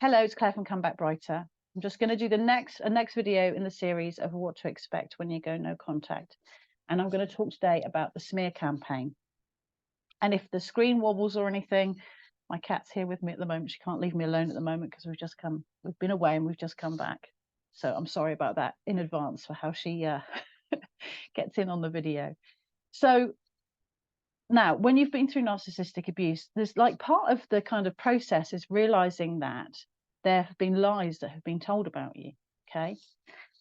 Hello, it's Claire from Come Back Brighter. I'm just going to do the next video in the series of what to expect when you go no contact. And I'm going to talk today about the smear campaign. And if the screen wobbles or anything, my cat's here with me at the moment. She can't leave me alone at the moment because we've been away and we've just come back. So I'm sorry about that in advance for how she gets in on the video. So now, when you've been through narcissistic abuse, there's like part of the kind of process is realizing that there have been lies that have been told about you. Okay.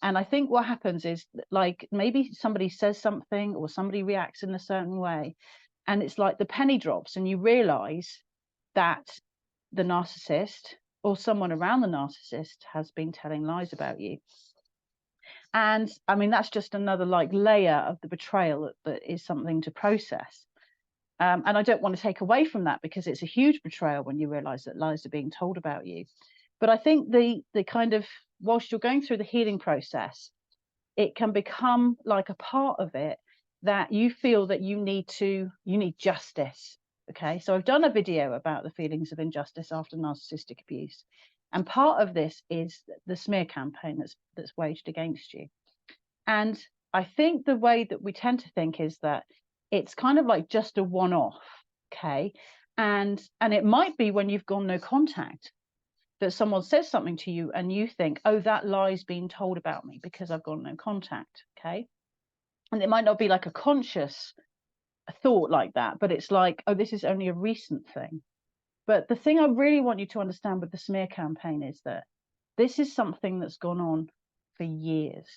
And I think what happens is like maybe somebody says something or somebody reacts in a certain way, and it's like the penny drops and you realize that the narcissist or someone around the narcissist has been telling lies about you. And I mean, that's just another like layer of the betrayal that is something to process. And I don't want to take away from that because it's a huge betrayal when you realize that lies are being told about you. But I think the kind of, whilst you're going through the healing process, it can become like a part of it that you feel that you need justice. Okay, so I've done a video about the feelings of injustice after narcissistic abuse. And part of this is the smear campaign that's waged against you. And I think the way that we tend to think is that it's kind of like just a one-off, okay? And it might be when you've gone no contact that someone says something to you and you think, oh, that lie's been told about me because I've gone no contact, okay? And it might not be like a conscious thought like that, but it's like, oh, this is only a recent thing. But the thing I really want you to understand with the smear campaign is that this is something that's gone on for years.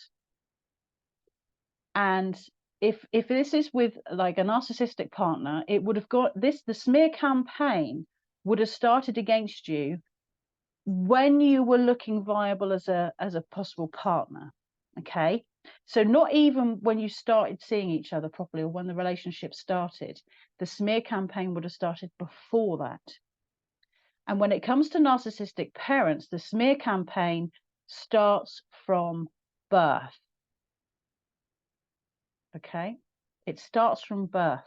And if this is with like a narcissistic partner, it would have got this, the smear campaign would have started against you when you were looking viable as a possible partner. Okay, so not even when you started seeing each other properly or when the relationship started, the smear campaign would have started before that. And when it comes to narcissistic parents, the smear campaign starts from birth. Okay, it starts from birth.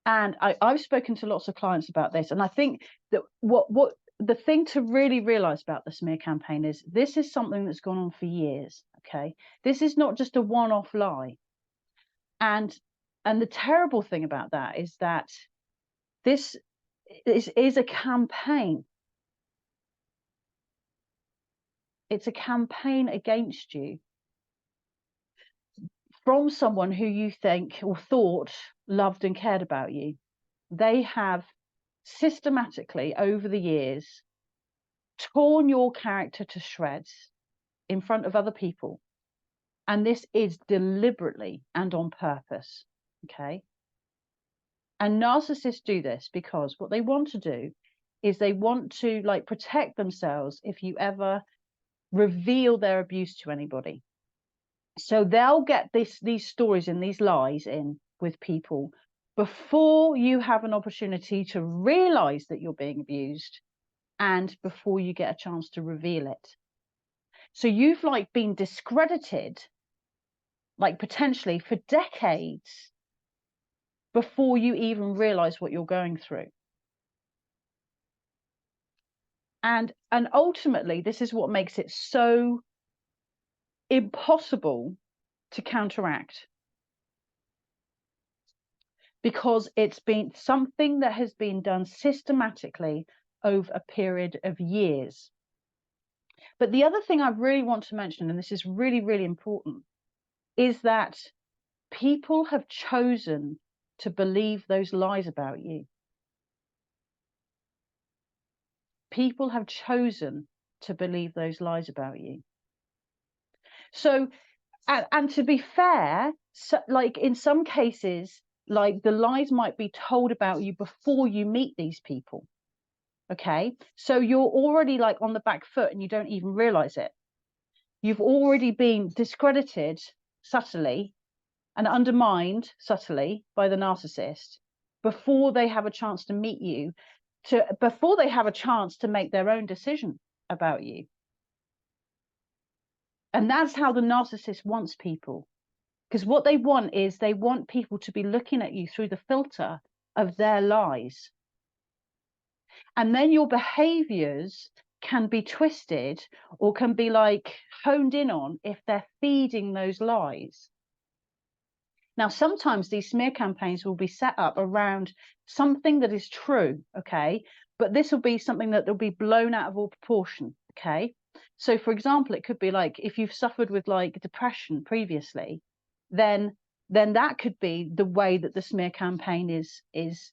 And I've spoken to lots of clients about this, and I think that what the thing to really realize about the smear campaign is this is something that's gone on for years. Okay, this is not just a one-off lie. And the terrible thing about that is that this is a campaign. It's a campaign against you from someone who you think or thought loved and cared about you. They have systematically over the years torn your character to shreds in front of other people. And this is deliberately and on purpose. Okay. And narcissists do this because what they want to do is they want to like protect themselves if you ever reveal their abuse to anybody. So they'll get these stories and these lies in with people before you have an opportunity to realize that you're being abused and before you get a chance to reveal it. So you've like been discredited, like potentially for decades before you even realize what you're going through. And ultimately, this is what makes it so impossible to counteract, because it's been something that has been done systematically over a period of years. But the other thing I really want to mention, and this is really, really important, is that people have chosen to believe those lies about you. People have chosen to believe those lies about you. So, and to be fair, so, like in some cases, like the lies might be told about you before you meet these people. Okay, so you're already like on the back foot and you don't even realize it. You've already been discredited subtly and undermined subtly by the narcissist before they have a chance to meet you, before they have a chance to make their own decision about you. And that's how the narcissist wants people, because what they want is they want people to be looking at you through the filter of their lies. And then your behaviors can be twisted or can be like honed in on if they're feeding those lies. Now, sometimes these smear campaigns will be set up around something that is true, okay? But this will be something that will be blown out of all proportion, okay? So, for example, it could be like if you've suffered with like depression previously, then that could be the way that the smear campaign is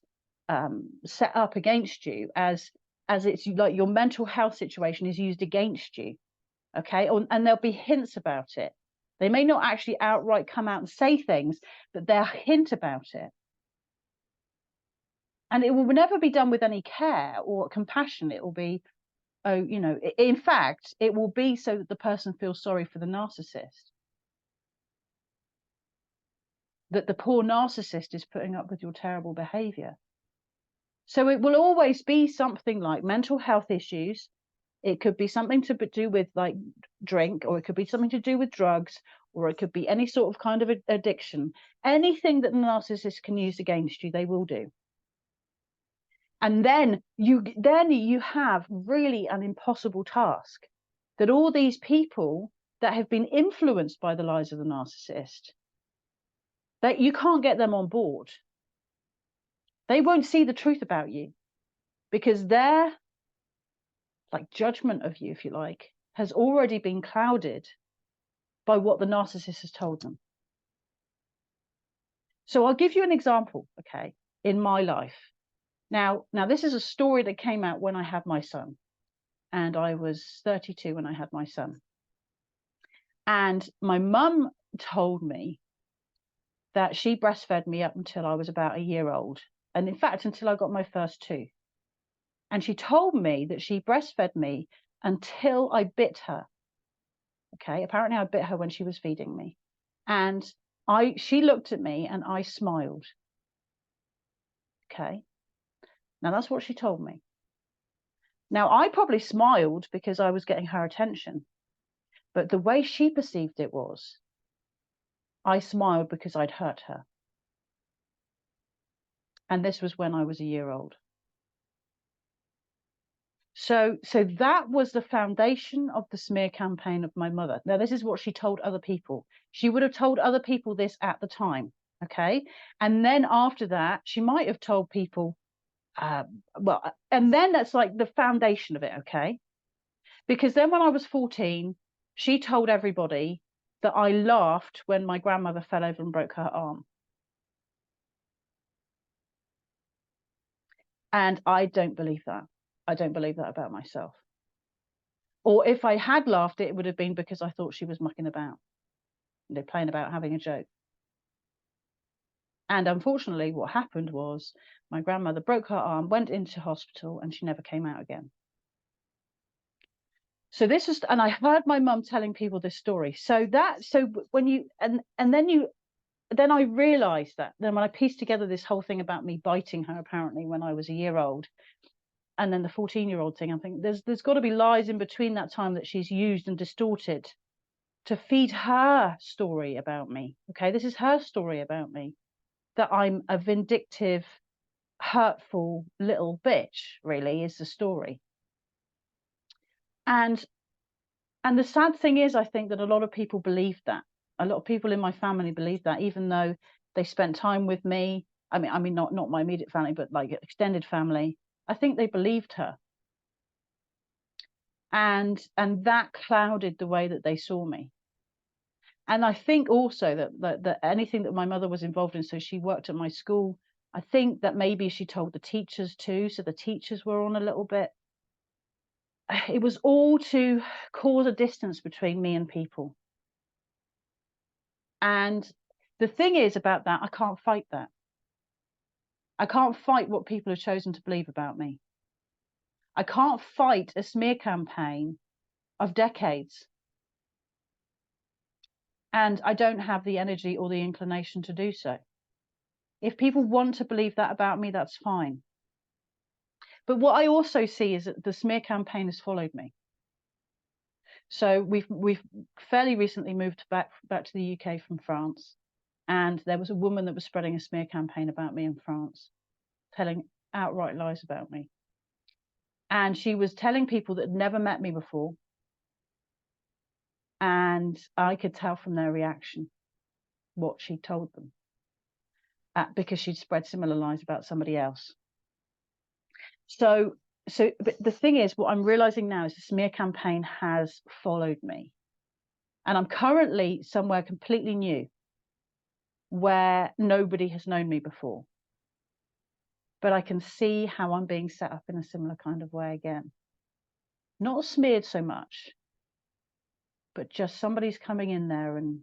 set up against you, as it's like your mental health situation is used against you, okay? And there'll be hints about it. They may not actually outright come out and say things, but they'll hint about it. And it will never be done with any care or compassion. It will be, oh, you know, in fact, it will be so that the person feels sorry for the narcissist. That the poor narcissist is putting up with your terrible behavior. So it will always be something like mental health issues. It could be something to do with like drink, or it could be something to do with drugs, or it could be any sort of kind of addiction. Anything that the narcissist can use against you, they will do. And then you have really an impossible task, that all these people that have been influenced by the lies of the narcissist, that you can't get them on board. They won't see the truth about you, because their like judgment of you, if you like, has already been clouded by what the narcissist has told them. So I'll give you an example, okay, in my life. Now this is a story that came out when I had my son, and I was 32 when I had my son. And my mum told me that she breastfed me up until I was about a year old, and in fact until I got my first two. And she told me that she breastfed me until I bit her. Okay, apparently I bit her when she was feeding me, and she looked at me and I smiled. Okay, now that's what she told me. Now I probably smiled because I was getting her attention, but the way she perceived it was, I smiled because I'd hurt her. And this was when I was a year old. So that was the foundation of the smear campaign of my mother. Now, this is what she told other people. She would have told other people this at the time, okay? And then after that, she might have told people, well, and then that's like the foundation of it, okay? Because then when I was 14, she told everybody that I laughed when my grandmother fell over and broke her arm. And I don't believe that. I don't believe that about myself. Or if I had laughed, it would have been because I thought she was mucking about, you know, playing about, having a joke. And unfortunately, what happened was my grandmother broke her arm, went into hospital, and she never came out again. So this was, and I heard my mum telling people this story. So when you, and then I realized that, then when I pieced together this whole thing about me biting her apparently when I was a year old, and then the 14-year-old thing, I think there's got to be lies in between that time that she's used and distorted to feed her story about me. Okay, this is her story about me, that I'm a vindictive, hurtful little bitch, really, is the story. And the sad thing is, I think that a lot of people believe that. A lot of people in my family believe that, even though they spent time with me. I mean, not my immediate family, but like extended family. I think they believed her. And that clouded the way that they saw me. And I think also that anything that my mother was involved in, so she worked at my school, I think that maybe she told the teachers too, so the teachers were on a little bit. It was all to cause a distance between me and people. And the thing is about that, I can't fight that. I can't fight what people have chosen to believe about me. I can't fight a smear campaign of decades. And I don't have the energy or the inclination to do so. If people want to believe that about me, that's fine. But what I also see is that the smear campaign has followed me. So we've fairly recently moved back to the UK from France, and there was a woman that was spreading a smear campaign about me in France, telling outright lies about me. And she was telling people that had never met me before. And I could tell from their reaction what she told them, because she'd spread similar lies about somebody else. So, but the thing is, what I'm realizing now is the smear campaign has followed me. And I'm currently somewhere completely new where nobody has known me before. But I can see how I'm being set up in a similar kind of way again. Not smeared so much, but just somebody's coming in there and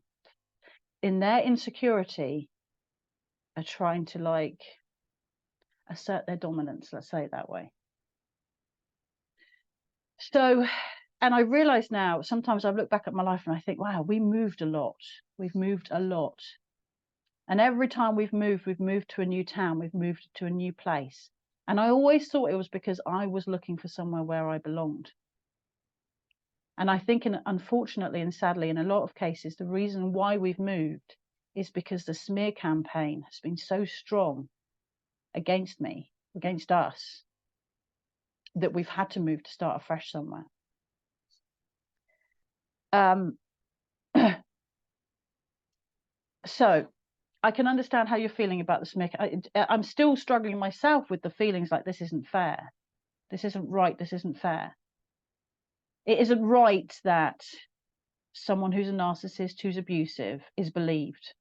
in their insecurity are trying to like assert their dominance, let's say it that way. So, and I realize now, sometimes I look back at my life and I think, wow, we moved a lot. We've moved a lot. And every time we've moved to a new town, we've moved to a new place. And I always thought it was because I was looking for somewhere where I belonged. And I think, unfortunately and sadly, in a lot of cases, the reason why we've moved is because the smear campaign has been so strong against me, against us, that we've had to move to start afresh somewhere. So I can understand how you're feeling about the smear. I'm still struggling myself with the feelings like this isn't fair. This isn't right. This isn't fair. It isn't right that someone who's a narcissist, who's abusive, is believed.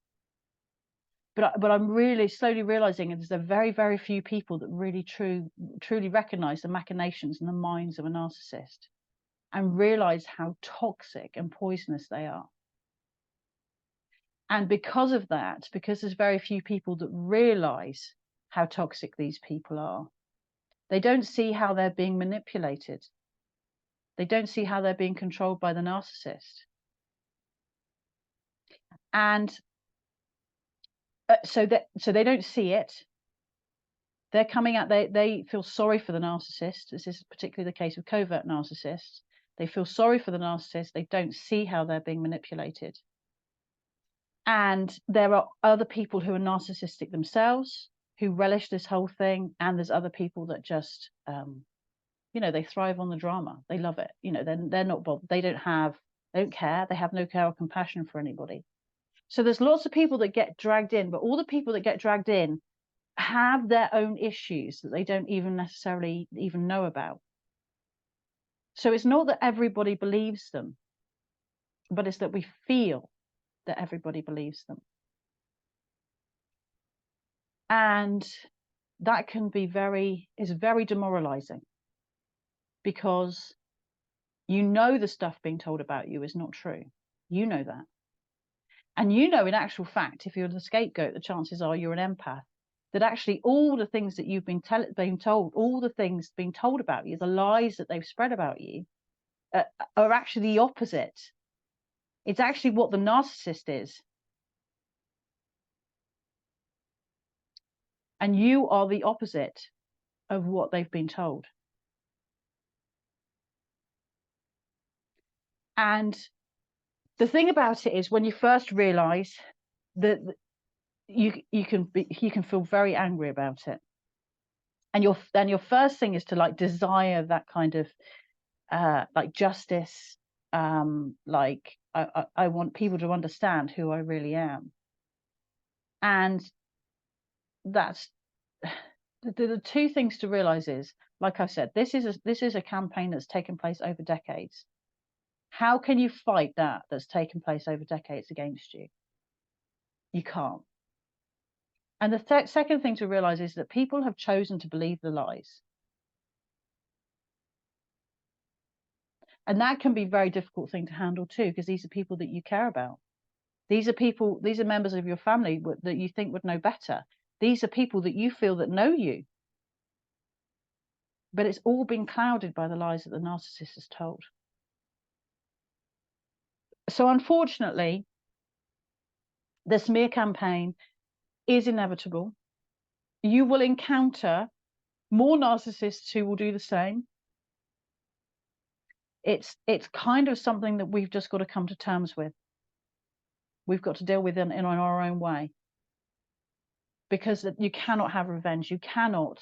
But I'm really slowly realizing there's a very, very few people that really truly recognize the machinations in the minds of a narcissist and realize how toxic and poisonous they are. And because of that, because there's very few people that realize how toxic these people are, they don't see how they're being manipulated. They don't see how they're being controlled by the narcissist. And so they don't see it. They're coming out, they feel sorry for the narcissist. This is particularly the case with covert narcissists. They feel sorry for the narcissist. They don't see how they're being manipulated. And there are other people who are narcissistic themselves, who relish this whole thing. And there's other people that just, you know, they thrive on the drama. They love it. You know, they're not bothered. They don't care. They have no care or compassion for anybody. So there's lots of people that get dragged in, but all the people that get dragged in have their own issues that they don't even necessarily even know about. So it's not that everybody believes them, but it's that we feel that everybody believes them. And that can be very demoralizing, because you know the stuff being told about you is not true. You know that. And you know, in actual fact, if you're the scapegoat, the chances are you're an empath. That actually all the things that you've been told, all the things being told about you, the lies that they've spread about you, are actually the opposite. It's actually what the narcissist is. And you are the opposite of what they've been told. And the thing about it is, when you first realize that you can feel very angry about it. And your first thing is to like desire that kind of like justice, like I want people to understand who I really am. And that's the two things to realize is, like I said, this is a campaign that's taken place over decades. How can you fight that's taken place over decades against you? You can't. And the second thing to realize is that people have chosen to believe the lies. And that can be a very difficult thing to handle too, because these are people that you care about. These are members of your family that you think would know better. These are people that you feel that know you. But it's all been clouded by the lies that the narcissist has told. So unfortunately, the smear campaign is inevitable. You will encounter more narcissists who will do the same. It's kind of something that we've just got to come to terms with. We've got to deal with it in our own way. Because you cannot have revenge. You cannot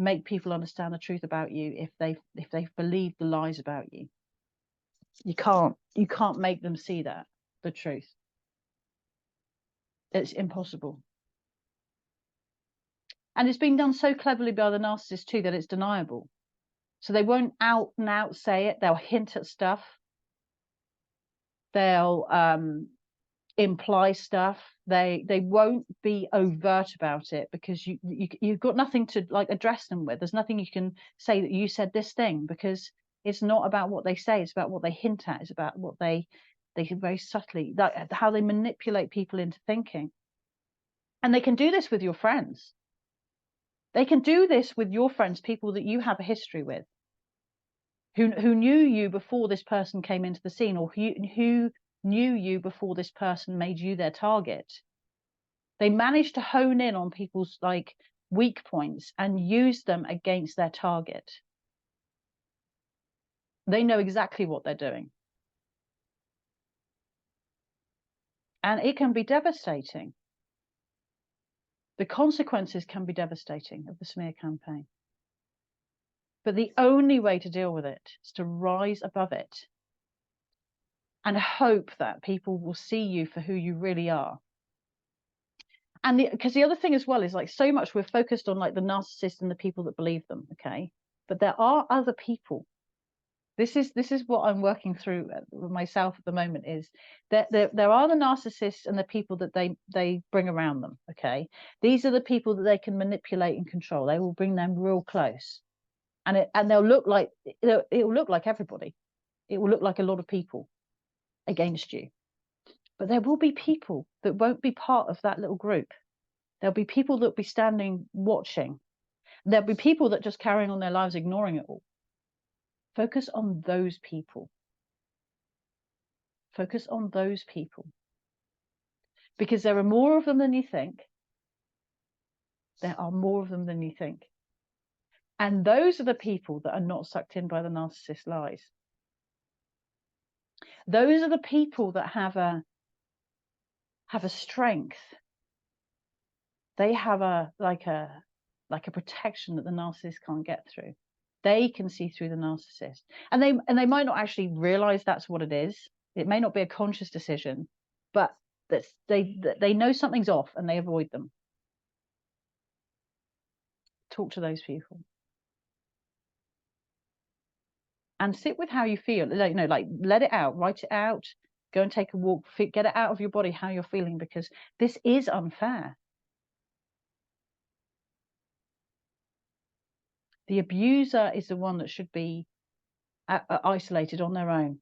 make people understand the truth about you if they've believed the lies about you. You can't make them see that, the truth. It's impossible. And it's been done so cleverly by the narcissist too that it's deniable. So they won't out and out say it. They'll hint at stuff. They'll imply stuff. They won't be overt about it, because you've got nothing to like address them with. There's nothing you can say that you said this thing, because it's not about what they say. It's about what they hint at. It's about what they very subtly, like how they manipulate people into thinking. And they can do this with your friends. They can do this with your friends, people that you have a history with, who knew you before this person came into the scene, or who knew you before this person made you their target. They managed to hone in on people's like weak points and use them against their target. They know exactly what they're doing. And it can be devastating. The consequences can be devastating of the smear campaign. But the only way to deal with it is to rise above it and hope that people will see you for who you really are. And because the other thing as well is, like, so much we're focused on like the narcissist and the people that believe them, okay? But there are other people. This is what I'm working through myself at the moment, is that there are the narcissists and the people that they bring around them, okay? These are the people that they can manipulate and control. They will bring them real close. And they'll look like, it will look like everybody. It will look like a lot of people against you. But there will be people that won't be part of that little group. There'll be people that will be standing watching. There'll be people that just carrying on their lives, ignoring it all. Focus on those people. Focus on those people. Because there are more of them than you think. There are more of them than you think. And those are the people that are not sucked in by the narcissist lies. Those are the people that have a strength. They have a protection that the narcissist can't get through. They can see through the narcissist, and they might not actually realize that's what it is. It may not be a conscious decision, but they know something's off and they avoid them. Talk to those people and sit with how you feel. Like, let it out, write it out, go and take a walk, get it out of your body how you're feeling, because this is unfair. The abuser is the one that should be isolated on their own.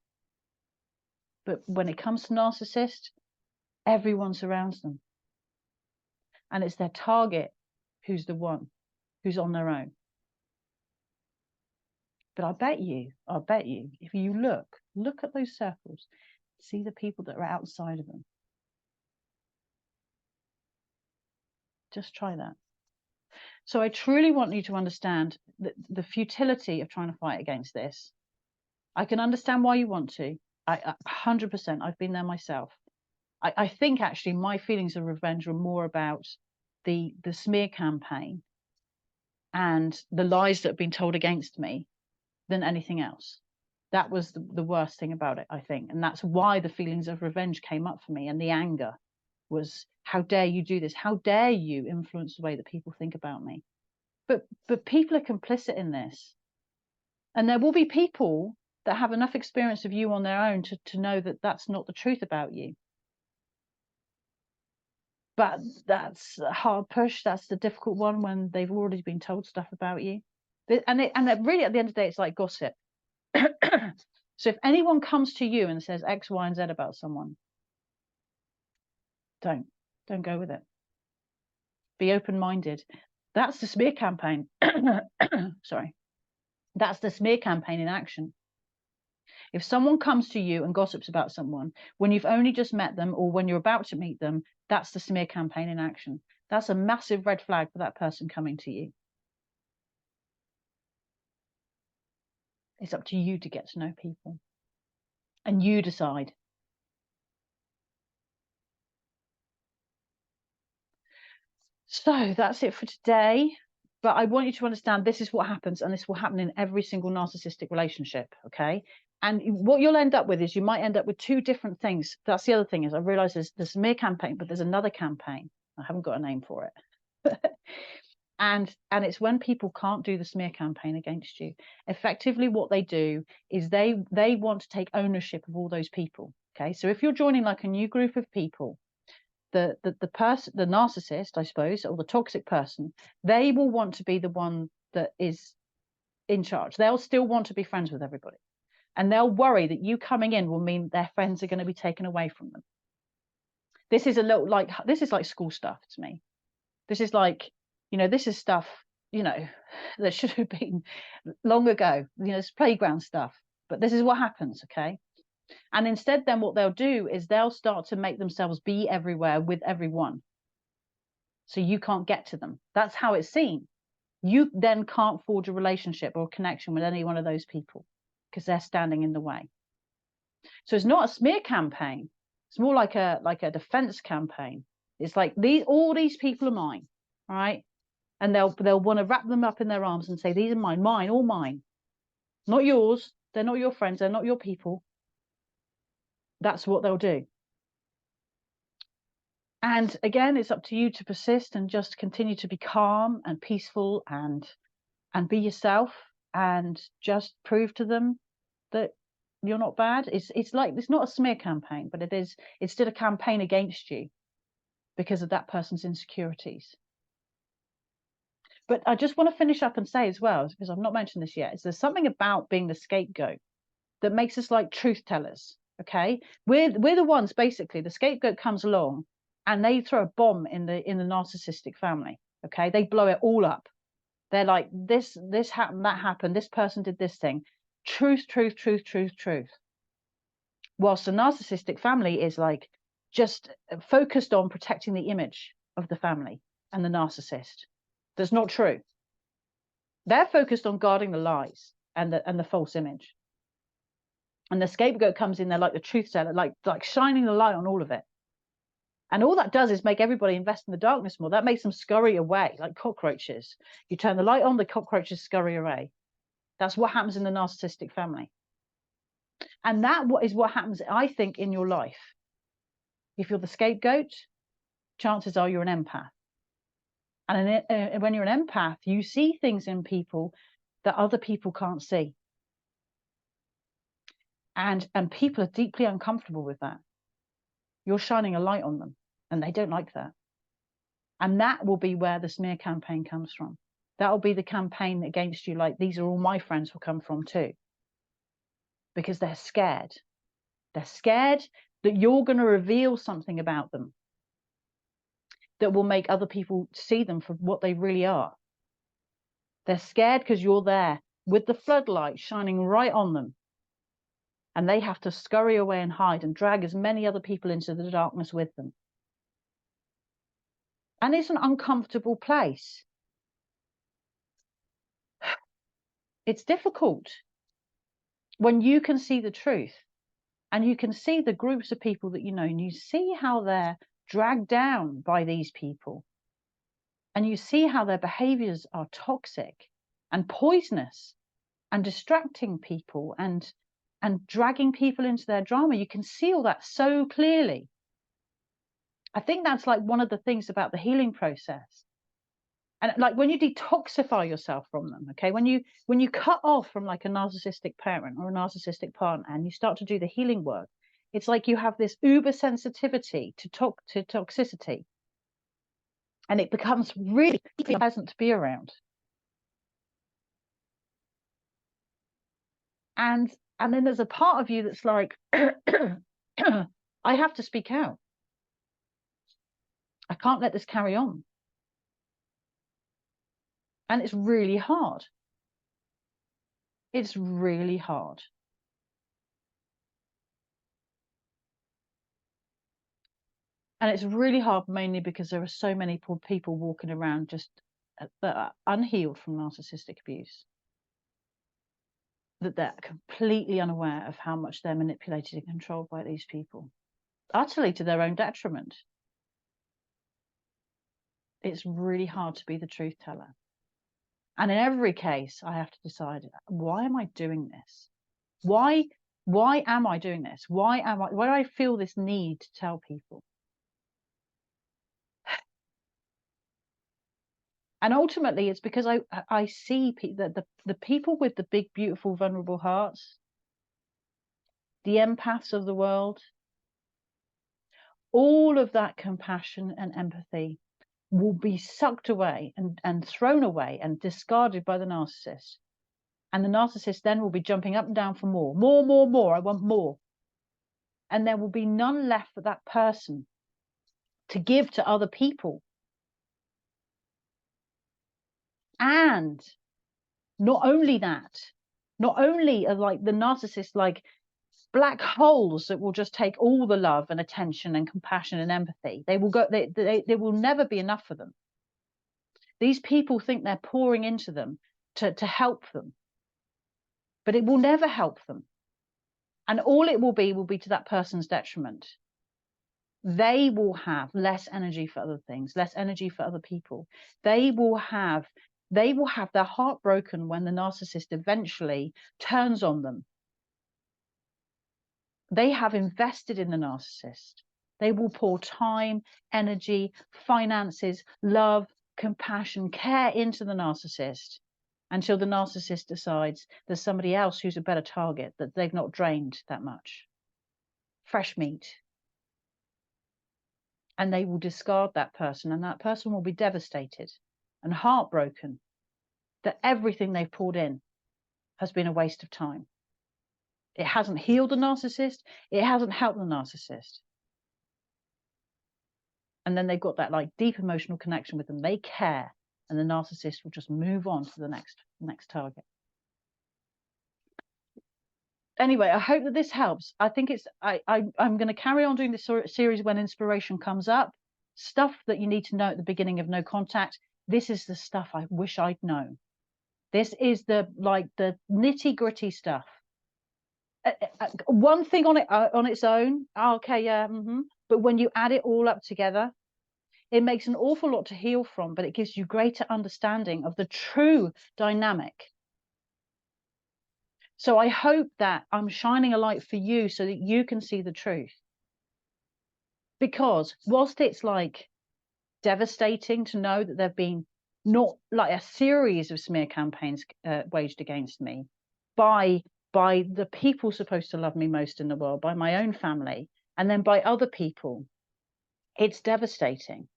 But when it comes to narcissists, everyone surrounds them. And it's their target who's the one who's on their own. But I bet you, if you look at those circles, see the people that are outside of them. Just try that. So I truly want you to understand the futility of trying to fight against this. I can understand why you want to. 100%, I've been there myself. I think actually my feelings of revenge were more about the smear campaign and the lies that have been told against me than anything else. That was the worst thing about it, I think. And that's why the feelings of revenge came up for me, and the anger was, how dare you do this? How dare you influence the way that people think about me? But people are complicit in this. And there will be people that have enough experience of you on their own to know that that's not the truth about you. But that's a hard push. That's the difficult one when they've already been told stuff about you. And really, at the end of the day, it's like gossip. So if anyone comes to you and says X, Y, and Z about someone, don't go with it. Be open-minded. That's the smear campaign. Sorry. That's the smear campaign in action. If someone comes to you and gossips about someone when you've only just met them or when you're about to meet them, that's the smear campaign in action. That's a massive red flag for that person coming to you. It's up to you to get to know people. And you decide. So that's it for today. But I want you to understand this is what happens, and this will happen in every single narcissistic relationship, okay? And what you'll end up with is you might end up with two different things. That's the other thing, is I realize there's the smear campaign, but there's another campaign. I haven't got a name for it. and it's when people can't do the smear campaign against you. Effectively, what they do is they want to take ownership of all those people, okay? So if you're joining like a new group of people, the narcissist, I suppose, or the toxic person, they will want to be the one that is in charge. They'll still want to be friends with everybody, and they'll worry that you coming in will mean their friends are going to be taken away from them. This is like school stuff to me. This is like, this is stuff, that should have been long ago. It's playground stuff, but this is what happens, okay? And instead, then what they'll do is they'll start to make themselves be everywhere with everyone. So you can't get to them. That's how it's seen. You then can't forge a relationship or a connection with any one of those people because they're standing in the way. So it's not a smear campaign. It's more like a defense campaign. It's like all these people are mine, right? And they'll want to wrap them up in their arms and say, these are mine, all mine. Not yours. They're not your friends. They're not your people. That's what they'll do. And again, it's up to you to persist and just continue to be calm and peaceful and be yourself, and just prove to them that you're not bad. It's not a smear campaign, but it's still a campaign against you because of that person's insecurities. But I just want to finish up and say as well, because I've not mentioned this yet, is there's something about being the scapegoat that makes us like truth tellers. Okay, we're the ones, basically. The scapegoat comes along and they throw a bomb in the narcissistic family. Okay, they blow it all up. They're like, this happened, that happened, this person did this thing. Truth. Whilst the narcissistic family is like just focused on protecting the image of the family and the narcissist. That's not true. They're focused on guarding the lies and the false image. And the scapegoat comes in there like the truth teller, like shining the light on all of it. And all that does is make everybody invest in the darkness more. That makes them scurry away like cockroaches. You turn the light on, the cockroaches scurry away. That's what happens in the narcissistic family. And that is what happens, I think, in your life. If you're the scapegoat, chances are you're an empath. And when you're an empath, you see things in people that other people can't see. And people are deeply uncomfortable with that. You're shining a light on them, and they don't like that. And that will be where the smear campaign comes from. That will be the campaign against you, like, these are all my friends, will come from too. Because they're scared. They're scared that you're going to reveal something about them that will make other people see them for what they really are. They're scared because you're there with the floodlight shining right on them. And they have to scurry away and hide and drag as many other people into the darkness with them. And it's an uncomfortable place. It's difficult when you can see the truth and you can see the groups of people that you know, and you see how they're dragged down by these people, and you see how their behaviors are toxic and poisonous and distracting people and dragging people into their drama. You can see all that so clearly. I think that's like one of the things about the healing process. And like when you detoxify yourself from them, okay, when you cut off from like a narcissistic parent or a narcissistic partner and you start to do the healing work, it's like you have this uber sensitivity to toxicity, and it becomes really pleasant to be around. And then there's a part of you that's like, I have to speak out. I can't let this carry on. And it's really hard. It's really hard. And it's really hard mainly because there are so many people walking around just that are unhealed from narcissistic abuse, that they're completely unaware of how much they're manipulated and controlled by these people, utterly to their own detriment. It's really hard to be the truth teller. And in every case, I have to decide, why am I doing this? Why am I doing this? Why do I feel this need to tell people? And ultimately, it's because I see the people with the big, beautiful, vulnerable hearts, the empaths of the world, all of that compassion and empathy will be sucked away and thrown away and discarded by the narcissist. And the narcissist then will be jumping up and down for more. I want more. And there will be none left for that person to give to other people. And not only that, not only are like the narcissists like black holes that will just take all the love and attention and compassion and empathy, they will go, they will never be enough for them. These people think they're pouring into them to help them, but it will never help them. And all it will be to that person's detriment. They will have less energy for other things, less energy for other people. They will have their heart broken when the narcissist eventually turns on them. They have invested in the narcissist. They will pour time, energy, finances, love, compassion, care into the narcissist until the narcissist decides there's somebody else who's a better target, that they've not drained that much. Fresh meat. And they will discard that person, and that person will be devastated and heartbroken that everything they've poured in has been a waste of time. It hasn't healed the narcissist. It hasn't helped the narcissist. And then they've got that like deep emotional connection with them. They care, and the narcissist will just move on to the next target. Anyway, I hope that this helps. I think I'm going to carry on doing this series when inspiration comes up. Stuff that you need to know at the beginning of No Contact. This is the stuff I wish I'd known. This is the nitty gritty stuff. One thing on its own, okay, yeah, but when you add it all up together, it makes an awful lot to heal from, but it gives you greater understanding of the true dynamic. So I hope that I'm shining a light for you so that you can see the truth. Because whilst it's like devastating to know that there've been not like a series of smear campaigns waged against me by the people supposed to love me most in the world, by my own family, and then by other people, it's devastating.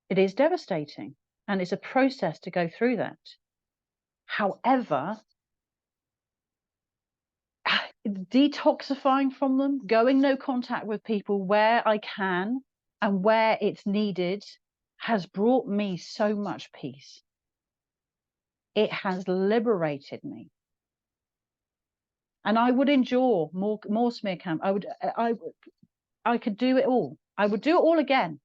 It is devastating, and it's a process to go through that. However, detoxifying from them, going no contact with people where I can and where it's needed, has brought me so much peace. It has liberated me. And I would endure more smear camp. I could do it all. I would do it all again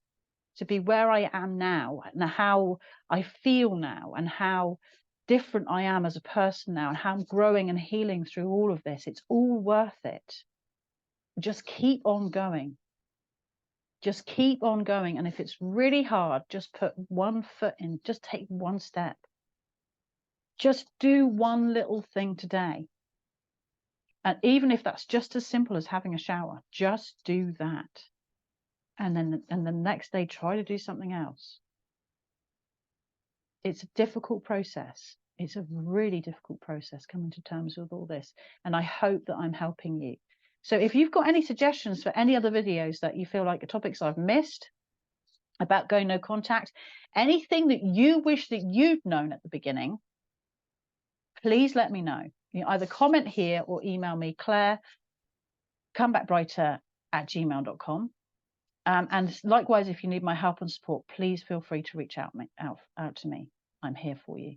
to be where I am now, and how I feel now, and how different I am as a person now, and how I'm growing and healing through all of this. It's all worth it. Just keep on going. Just keep on going. And if it's really hard, just put one foot in, just take one step. Just do one little thing today. And even if that's just as simple as having a shower, just do that. And then the next day, try to do something else. It's a difficult process. It's a really difficult process coming to terms with all this. And I hope that I'm helping you. So if you've got any suggestions for any other videos that you feel like the topics I've missed about going no contact, anything that you wish that you'd known at the beginning, please let me know. You either comment here or email me, Claire, comebackbrighter@gmail.com. And likewise, if you need my help and support, please feel free to reach out to me. I'm here for you.